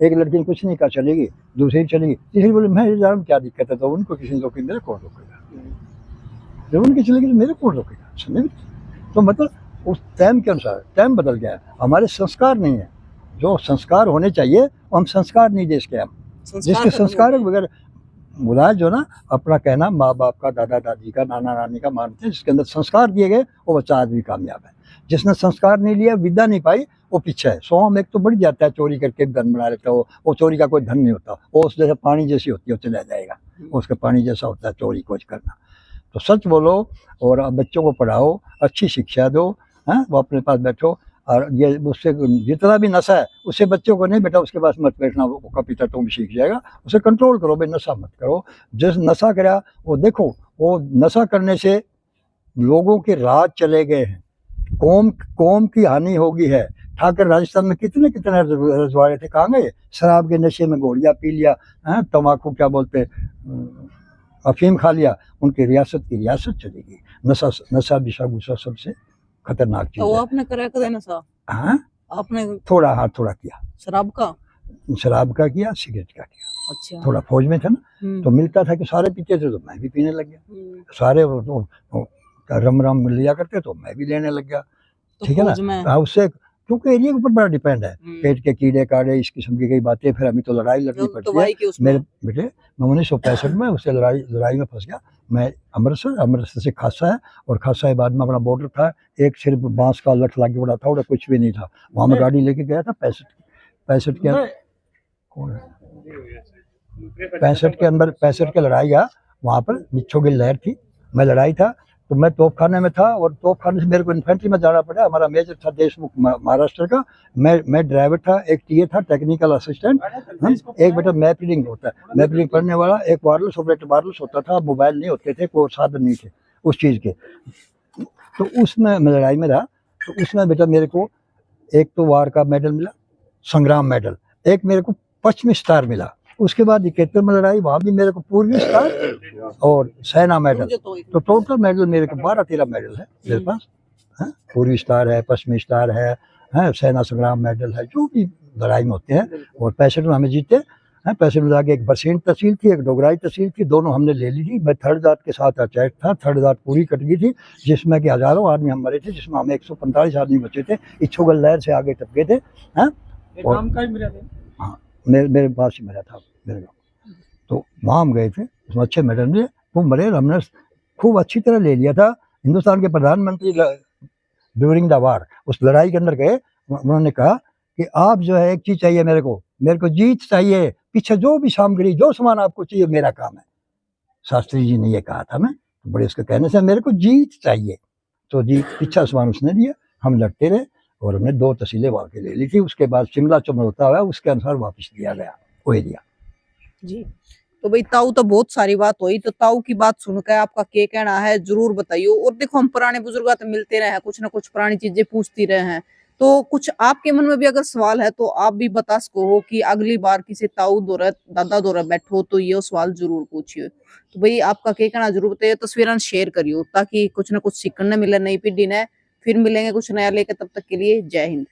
एक लड़की ने कुछ नहीं कहा, चलेगी, दूसरी चलेगी, तीसरी बोले मैं जा रहा हूँ, क्या दिक्कत है। तो उनको किसी ने रोके, मेरे कौन रोकेगा। जब उनकी चलेगी तो मेरे कौन रोकेगा, समझे। तो मतलब उस टाइम के अनुसार टाइम बदल गया है। हमारे संस्कार नहीं है, जो संस्कार होने चाहिए हम संस्कार नहीं दे सके। हम जिसके संस्कार वगैरह बुलाया, जो ना अपना कहना, माँ बाप का, दादा दादी का, नाना नानी का मानते हैं। जिसके अंदर संस्कार दिए गए वो बच्चा आदमी कामयाब है। जिसने संस्कार नहीं लिया, विद्या नहीं पाई, वो पीछे है। 100 में एक तो बढ़ जाता है, चोरी करके धन बना लेता है। वो चोरी का कोई धन नहीं होता, वो उस जैसे पानी जैसी होती है, वो चला जाएगा। उसका पानी जैसा होता है चोरी कुछ करना। तो सच बोलो और बच्चों को पढ़ाओ, अच्छी शिक्षा दो, हैं, वो अपने पास बैठो। और ये उससे जितना भी नशा है, उससे बच्चों को नहीं, बेटा उसके पास मत बैठना, वो कपिता तुम सीख जाएगा। उसे कंट्रोल करो, भाई नशा मत करो। जिस नशा करा वो देखो, वो नशा करने से लोगों के राज चले गए हैं, कौम की हानि होगी है। ठाकर राजस्थान में कितने रजवाड़े थे, कहाँ गए। शराब के नशे में गोलियां पी लिया, तम्बाकू क्या बोलते, अफीम खा लिया, उनकी रियासत की रियासत चली गई। नशा विषा गुस्सा सबसे खतरनाक चीज तो है। आपने करा कदे नशा? हाँ, आपने थोड़ा किया। शराब का किया, सिगरेट का किया। अच्छा। थोड़ा फौज में था ना, तो मिलता था कि सारे पीते थे, तो मैं भी पीने लग गया। सारे रम लिया करते, तो मैं भी लेने लग गया। तो ठीक है ना। उससे क्योंकि एरिया के ऊपर बड़ा डिपेंड है। पेट के कीड़े काड़े, इस किस्म की कई बातें। फिर अभी तो लड़ाई लड़नी पड़ती है। मेरे बेटे, मैं 1965 में उससे लड़ाई में फंस गया। मैं अमृतसर से खासा है, और खासा के बाद में अपना बॉर्डर था। एक सिर्फ बांस का लठ लाके बड़ा था, और कुछ भी नहीं था। वहाँ में गाड़ी लेके गया था 65 के लड़ाई गया। वहाँ पर मिच्छों की लहर थी, मैं लड़ाई था, तो मैं तोपखाने में था, और तोपखाने से मेरे को इन्फेंट्री में जाना पड़ा। हमारा मेजर था देशमुख महाराष्ट्र का, मैं ड्राइवर था, एक टीए था, टेक्निकल असिस्टेंट, एक बेटा मैप रीडिंग होता है, मैप रीडिंग पढ़ने वाला, एक वायरलेस ऑपरेटर वायरलेस होता था। मोबाइल नहीं होते थे, कोई साधन नहीं थे उस चीज़ के। तो उसमें मैं लड़ाई में रहा। तो उसमें बेटा मेरे को एक तो वार का मेडल मिला, संग्राम मेडल, एक मेरे को पश्चिमी स्टार मिला। उसके बाद 71 में लड़ाई, वहाँ भी मेरे को पूर्वी स्टार और सेना मेडल। तो टोटल मेडल मेरे को 12-13 मेडल है मेरे पास। पूर्वी स्टार है, पश्चिमी स्टार है, सेना संग्राम मेडल है, जो भी लड़ाई में होते हैं। और 65 में हमें जीते। 65 में जाके एक बरसेंट तहसील थी, एक डोगराई तहसील थी, दोनों हमने ले ली थी। मैं थर्ड जात के साथ अटैच था, थर्ड जात पूरी कट गई थी, जिसमें कि हजारों आदमी हम मरे थे, जिसमें हमें 145 आदमी बचे थे। इच्छोगल लहर से आगे टपके थे। मेरे पास ही मेरा था मेरे गाँव। तो वहाँ हम गए थे, उसमें अच्छे मेडल मिले, खूब मरे। हमने खूब अच्छी तरह ले लिया था। हिंदुस्तान के प्रधानमंत्री ड्यूरिंग द वार उस लड़ाई के अंदर गए, उन्होंने कहा कि आप जो है, एक चीज़ चाहिए मेरे को जीत चाहिए। पीछे जो भी सामग्री, जो सामान आपको चाहिए, मेरा काम है। शास्त्री जी ने ये कहा था। मैं तो बड़े उसके कहने से मेरे को जीत चाहिए, तो जीत पीछा सामान उसने दिया। हम लड़ते रहे, और हमने 2 तहसीलें वहाँ के ले ली थी। उसके बाद शिमला चुमौता हुआ, उसके अनुसार वापस दिया गया वो एरिया जी। तो भाई ताऊ तो बहुत सारी बात हुई, तो ताऊ की बात सुनकर आपका क्या कहना है जरूर बताइए। और देखो, हम पुराने बुजुर्ग तो मिलते रहे हैं, कुछ ना कुछ पुरानी चीजें पूछती रहे हैं, तो कुछ आपके मन में भी अगर सवाल है तो आप भी बता सको हो कि अगली बार किसी ताऊ दौरा दादा दौरा बैठो तो ये सवाल जरूर पूछियो। तो भाई आपका क्या कहना जरूर बताइए, तस्वीरें शेयर करियो ताकि कुछ ना कुछ सीखने मिले नई पीढ़ी ने। फिर मिलेंगे कुछ नया लेकर, तब तक के लिए जय हिंद।